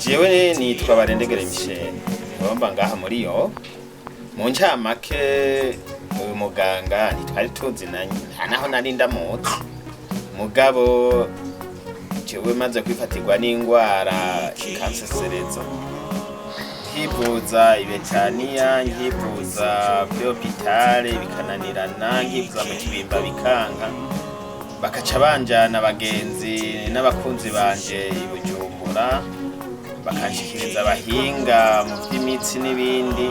jewe nitwa Barendegere Michel ngomba ngaha muri yo mu ncamake uyu muganga ntitwari tuzinanye naho nari ndamuzi mugabo jewe maze kwifatirwa n'ingwara ikansesereza nkivuza ibetaniya nkivuza kuri hopitale bikananirana nkivuza mu kibimba bikanka bakaca banjana abagenzi n'abakunzi banje ibujumbura bakanshikiriza abahinga mu by'imitsi n'ibindi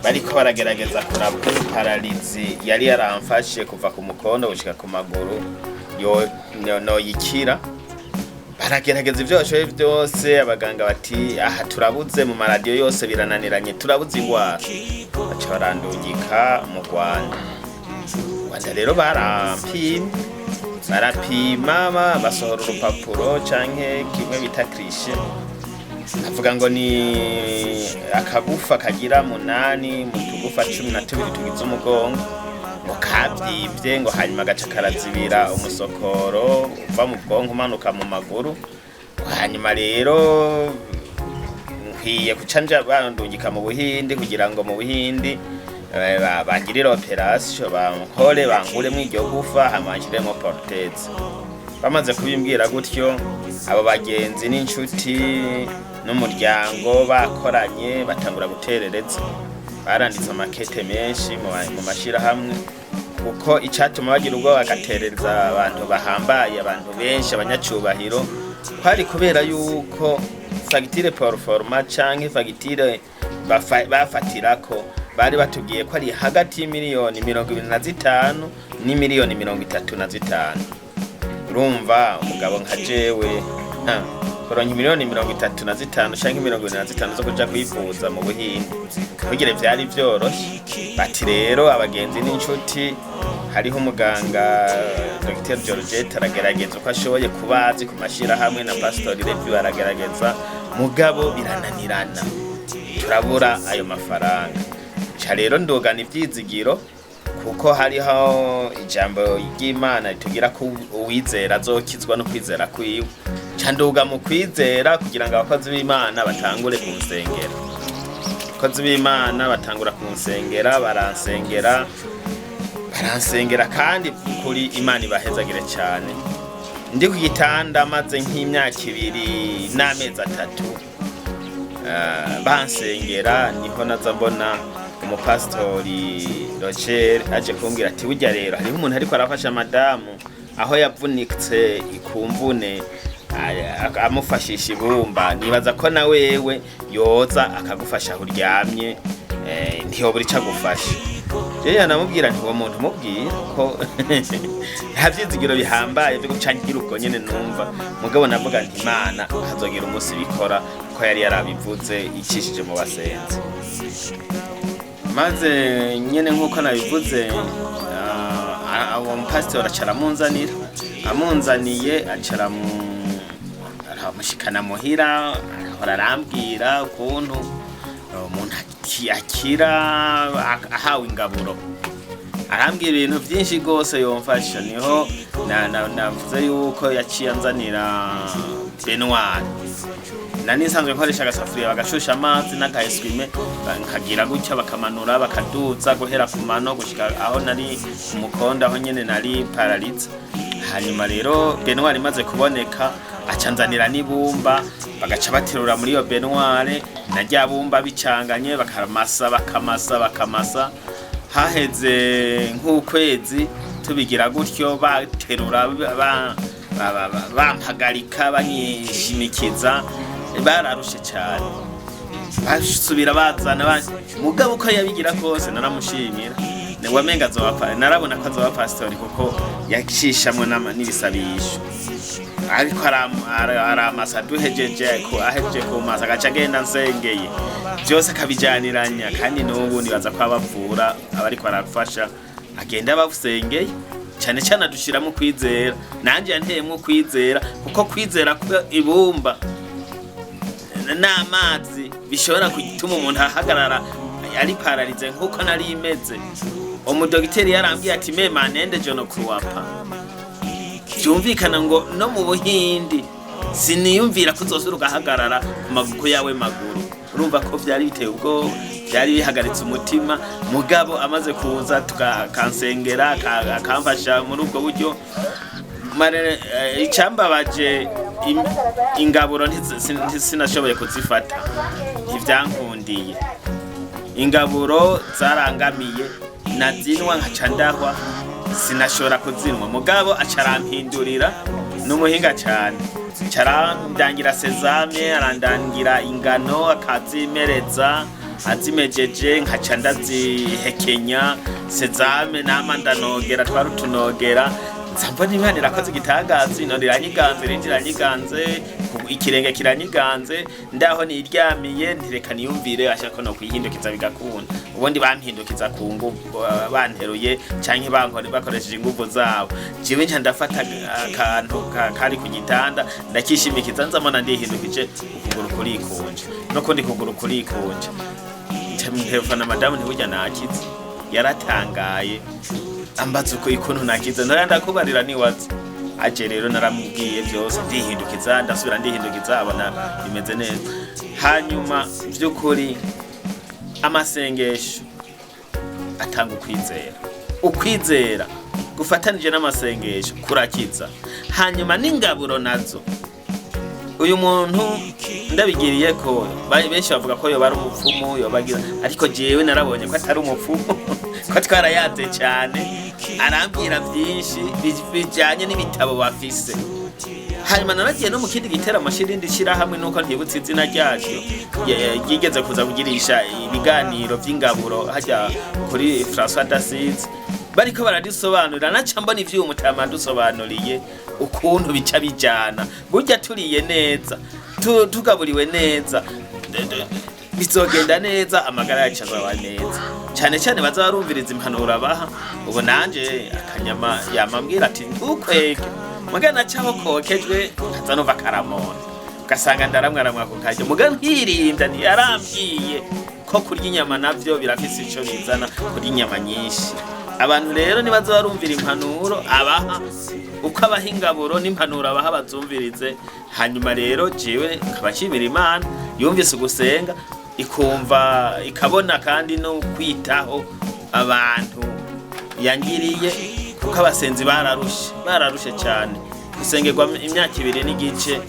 bariko baragerageza kuraba paralizi yari yaramfashe kuva ku mukondo gushika ku maguru no yikira baragerageza ivyo bashoboye byose abaganga bati aha turabuze mu maradiyo yose birananiranye turabuze ingwara baca barandungika mu Rwanda rero barapima basohora urupapuro canke kimwe bita cliche avuga ngo ni akagufa kagira 8 mu tugufa 12 tugize umugongo ngo kabyibye ngo hanyuma gaca karazibira umusokoro uva mu bwonko umanuka mu maguru hanyuma rero nkwiye kucanja bandungika mu Buhindi kugira ngo mu Buhindi bagirira operation bangure mu iryo gufa hamanjiremo prothèse bamaze kubimbwira gutyo abo bagenzi n'incuti n'umuryango bakoranye batangura guterereza baranditse amakete menshi mu mashira hamwe kuko icatuma bagira ubwo bagaterereza abantu bahambaye abantu benshi abanyacubahiro kwari kubera yuko fagitire performa canke fagitire bafatirako bari batubwiye ko ari hagati y'imiliyoni 25 n'imiliyoni 35 urumva umugabo nka jewe koronka miliyoni 35 canke 25 zo kuja kwivuza mu Buhindi kugira vyari vyoroshe bati rero abagenzi n'incuti hariho umuganga Dr. Georgette aragerageza uko ashoboye kubazi ku mashira hamwe na Pastor Review aragerageza mugabo birananirana turabura ayo mafaranga cha rero ndogana ivyizigiro kuko hariho ijambo ry'Imana ritugira ko uwizera azokizwa no kwizera kwiwe canduga mu kwizera kugira ngo abakozi b'Imana batangure kunsengera abakozi b'Imana batangura kunsengera baransengera kandi kuri Imana ibahezagire cyane ndi ku gitanda maze nk'imyaka 2 n'amezi 3 bansengera niho naza mbona umupastori Roger aje kumbwira ati burya rero hari umuntu ariko arafasha madamu aho yavunitse ikumvune amufashisha ibumba nibaza ko na wewe yoza akagufasha aho uryamye ntiyobura ico agufasha jeya namubwira nti uwo muntu mubwira ko nta vyizigiro bihambaye byo gucangira ubwo nyene numva mugabo navuga nti Imana hazogira umunsi bikora ko yari yarabivuze icishije mu basenzi maze nyene nkuko nabivuze abo mpastor acara amunzaniye acara aramushikana muhira arambwira ukuntu umuntu akira ahawe ingaburo arambwira ibintu byinshi gose yomfasha niho navuze yuko yaciye anzanira Benoir nani nsanzwe nkoresha agasafuriya bagashusha amazi n'akaeswime nkagira gutya bakamanura bakaduza guhera ku mano gushika aho nari umukonda aho nyene nari paralize hanyuma rero Benoir imaze kuboneka acanzanira n'ibumba bagaca baterura muri iyo Benoir na rya bumba bicanganye bakamasa haheze nk'ukwezi tubigira gutyo baterura bampagarika banyishimikiza bararushe cyane basubira bazana mugabo uko yabigira kose naramushimira ne wamenga azobapa narabona ko azoba pastor kuko yacishamwe n'ibisabisho ariko aramasa duhejeje ko ahejeje ko masa gaca genda nsengeye byose akabijaniranya kandi n'ubu nibaza ko abavura abariko arafasha agenda bavusengeye cyane cyane adushiramo kwizera nanje yanteyemo kwizera kuko kwizera ko ibumba n'amazi bishobora gutuma umuntu ahagarara ari paralize nkuko nari imeze umudogiteri yarambwiye ati mema nende jono kuwapa byumvikana ngo no mu Buhindi siniyumvira ko uzosura ugahagarara ku maguko yawe maguru. Urumva ko vyari biteye ubwo, byari bihagaritse umutima. Mugabo amaze kuza tukansengera akamfasha muri ubwo buryo. Icambabaje ingaburo sinashoboye kuzifata, ntivyankundiye. Ingaburo zarangamiye, nazinwa nkaca ndahwa, sinashobora kuzinwa. Mugabo acarampindurira n'umuhinga cyane, carandangira sezame, arandangira ingano, akazimereza, azimejeje nkaca ndazihekenya. Sezame nama ndanogera, twarutunogera. Mbona Imana irakoze igitangaza, ino riranyiganze, irindi riranyiganze, ikirenge kiranyiganze, ndaho niryamiye ntireka niyumvire ashaka no kwihindukiza bigakunda. Ubundi bampindukiza ku nguvu, banteruye canke bakoresheje inguvu zabo. Jewe nca ndafata akantu kari ku gitanda ndakishimikiza, nzamona ndihindukije, ukuguru kurikunje no kundi kuguru kurikunje. Telefona madamu ntiburya nakize, yaratangaye ambaza uko ikuntu nakize, ndakubarira niwaza. Aje rero naramubwiye byose, ndihindukiza, ndasubira ndihindukiza, abona bimeze neza. Hanyuma by'ukuri amasengesho atanga ukwizera gufatanije n'amasengesho kurakiza. Hanyuma n'ingaburo nazo, uyu muntu ndabigiriye ko benshi bavuga ko yoba ari umupfumu, yobagira, ariko jewe narabonye ko atari umupfumu, ko twarayaze cyane, arambwira byinshi bijyanye n'ibitabo bafise. Hanyuma naragiye no mu kindi giteramo shirindi shira hamwe, nuko ntibutse izina ryacyo, yigeze kuza kugirisha ibiganiro by'ingaburo hajya kuri François d'Assise, bariko baradisobanurira, naca mbona ivyo umutama dusobanuriye ukuntu bica bijana. Burya turiye neza, tugaburiwe neza, bizogenda neza, amagara yacu azaba neza. Cyane cyane baza barumviriza impanuro abaha. Ubu nanje akanyama yamambwira ati ntukweke, mugana cyaho kokejwe kazanova karamona, ugasanga ndaramwaramwa ku kajyo. Muga ntirinda yarambwiye ko kurya inyama navyo birafise ico bizana, kurya inyama nyinshi. Abantu rero nibaza barumvira impanuro abaha, uko abaha ingaburo n'impanuro abaha bazumvirize. Hanyuma rero jewe nkabashimira Imana yumvise ugusenga, ikumva ikabona kandi no kwitaho abantu yangiriye, kuko abasenzi bararushe cyane. Gusengerwa imyaka 2 n'igice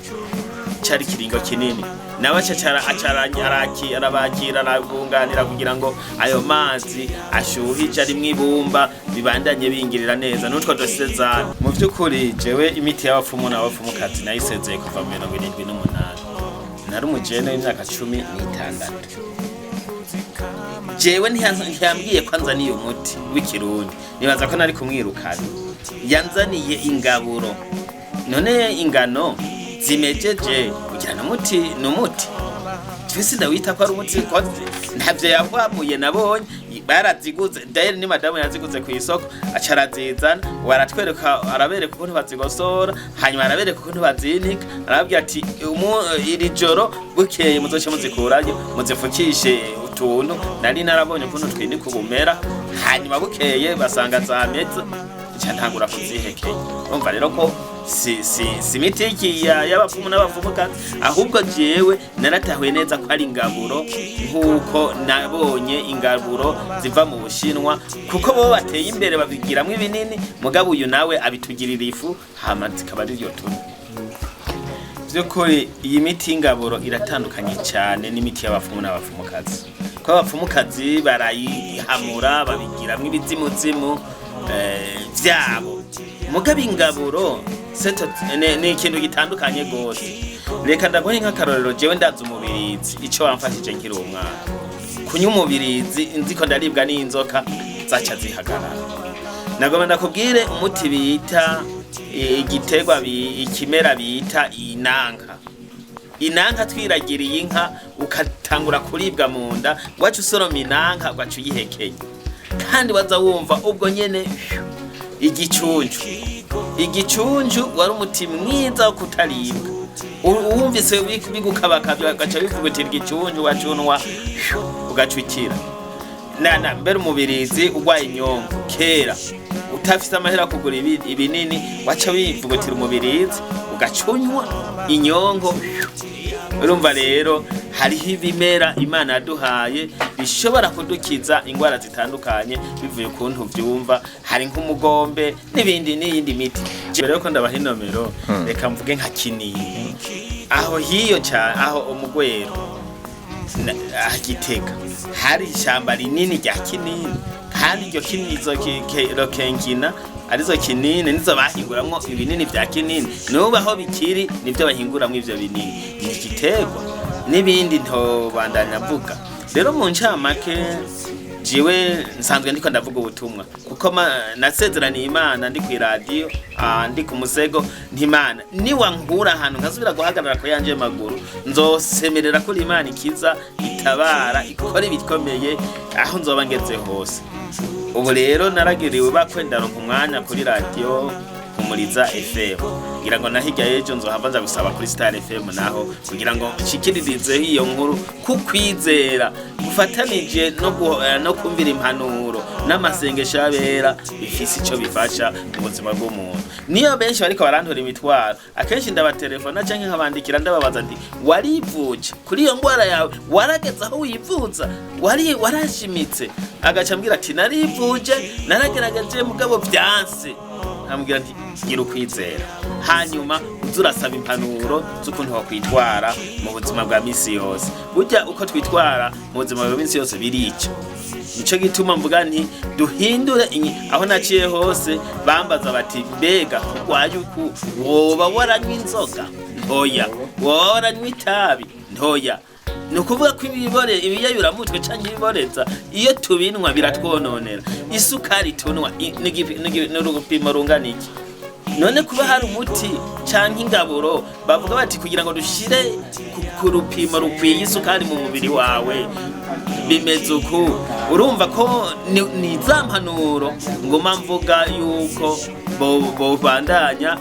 cyari kiringo kinini, nawe arabakira arabunganira kugira ngo ayo mazi ashuhije ari mwibumba bibandanye bingirira neza n'utwo dosezana. Mu by'ukuri jewe imiti y'abapfumu n'abapfumukazi nayisezeye kuva 78, nari umujene w'imyaka 16. Jewe ntiyambwiye ko anzaniye umuti w'ikirundi, nibaza ko nari kumwirukana. Yanzaniye ingaburo, none ingano zimejeje kugira n'umuti. Twese ndawita ko ari umuti, ko ntavyo yavwamuye nabonye. Baraziguze daire ni madamu yaziguze ku isoko, acarazizana, waratwereka, arabereka ukuntu bazigosora, hanyuma arabereka ukuntu bazinika, arabwira ati iri joro bukeye muzoce muzikurayo muzifukishe utuntu. Nari narabonye ukuntu twinika ubumera, hanyuma bukeye basanga zameze, ntangura kuzihekenya. Umva rero ko si mitiki y'abapfumu n'abapfumukazi, ahubwo jewe naratahuye neza ko ari ingaburo, nkuko nabonye ingaburo ziva mu Bushinwa, kuko bo bateye imbere babigiramwe ibinini. Mugabo uyu nawe abitugirira ifu, hama zikaba ari yo tuni. By'ukuri iyi miti y'ingaburo iratandukanye cyane n'imiti y'abapfumu n'abapfumukazi, ko abapfumukazi barayihamura babigiramwe ibizimuzimu byabo. Mugabo ingaburo ni ikintu gitandukanye gose. Reka ndaguhe nk'akarorero, jewe ndaza umubirizi, ico wamfashije nkiri umwana. Kunywa umubirizi nziko ndaribwa n'inzoka zaca zihagarara. Nagomba ndakubwire umuti bita igiterwa, ikimera bita inanka twiragiriye inka, ukatangura kuribwa mu nda, wacu usoroma inanka wacu uyihekenya, kandi waza wumva ubwo nyene igicunju wari umuti mwiza wo kutaribwa. Uwumvise bigukabakabya gaca bivugutira igicunju, wacunwa ugacukira. Mbere umubirizi ugwaye inyongo kera utafise amahera kugura ibinini, waca wivugutira umubirizi ugacunywa inyongo. Urumva rero hariho ibimera Imana yaduhaye bishobora kudukiza ingwara zitandukanye bivuye ukuntu vyumva, hari nk'umugombe n'iyindi miti. Mbere yuko ndabaha inomero reka mvuge nka kinini aho hiyo aho umugwero Gitega hari ishamba rinini rya kinini, kandi iryo kinini izo kenkina arizo kinini nizo bahinguramwo ibinini vya kinini, nubu aho bikiri nivyo bahinguramwo ivyo binini. Ni igiterwa n'ibindi ntobandanya mvuga. Rero mu ncamake jiwe nsanzwe ndiko ndavuga ubutumwa kuko nasezeraniye Imana ndi ku radio ndi ku musego ntimana niwankura ahantu nkasubira guhagarara ko yanje maguru nzosemerera ko Imana ikiza itabara ikora ibikomeye aho nzoba ngeze hose. Ubu rero naragiriwe bakwendaronka umwanya kuri radio kumuriza FM, kugira ngo nahijya ejo nzohava nza gusaba kuri Star FM naho kugira ngo nshikiririze iyo nkuru kukwizera gufatanije no kumvira impanuro n'amasengesho abera bifise ico bifasha mu buzima bw'umuntu. Niyo benshi bariko barantora imitwaro akenshi ndabatelefona canke nkabandikira ndababaza nti warivuje kuri iyo ngwara yawe, warageze aho wivuza, warashimitse? Agaca mbwira ati narivuje, naragerageje mugabo vyanse. Ambwira ati gira ukwizera, hanyuma uzurasaba impanuro z'ukuntu wakwitwara mu buzima bwa misi yose. Burya uko twitwara mu buzima bwa misi yose birica. Nico gituma mvuga nti duhindure aho naciye hose bambaza bati mbega urwaye uku woba waranywa inzoga ntoya, woba waranywa itabi ntoya. Nukuvuga ko ibiyayura mutwe canke ibiboreza iyo tubinwa biratwononera. Isukari tunwa n'urugupimo rungana iki? None kuba hari umuti canke ingaburo bavuga bati kugira ngo dushire ku rupimo rukwiye isukari mu mubiri wawe bimeze uku. Urumva ko ni za mpanuro ngoma mvuga yuko bandanya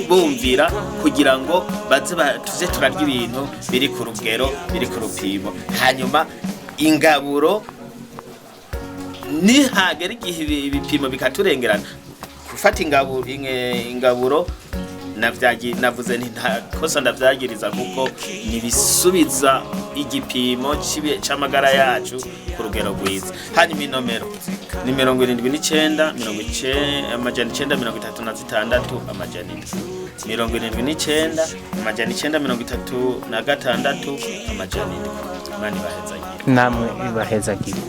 bumvira kugira ngo baze tuze turarya ibintu biri ku rugero, biri ku rupimo. Hanyuma ingaburo nihagera igihe ibipimo bikaturengerana gufata ingaburo navuze nti nta kosa ndavyagiriza kuko nibisubiza igipimo c'amagara yacu ku rugero rwiza. Hanyuma inomero ni 79 936 amajana 79 936 amajana. Imana ibahezagire. Namwe ibahezagire.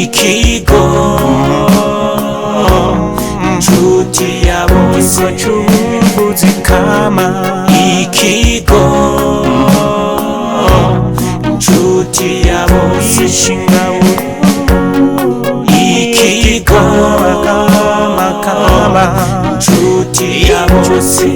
Ikigo Incuti ya Bose cy'ubuzima. Ikigo Incuti ya Bose shingabo. Ikigo Incuti ya Bose.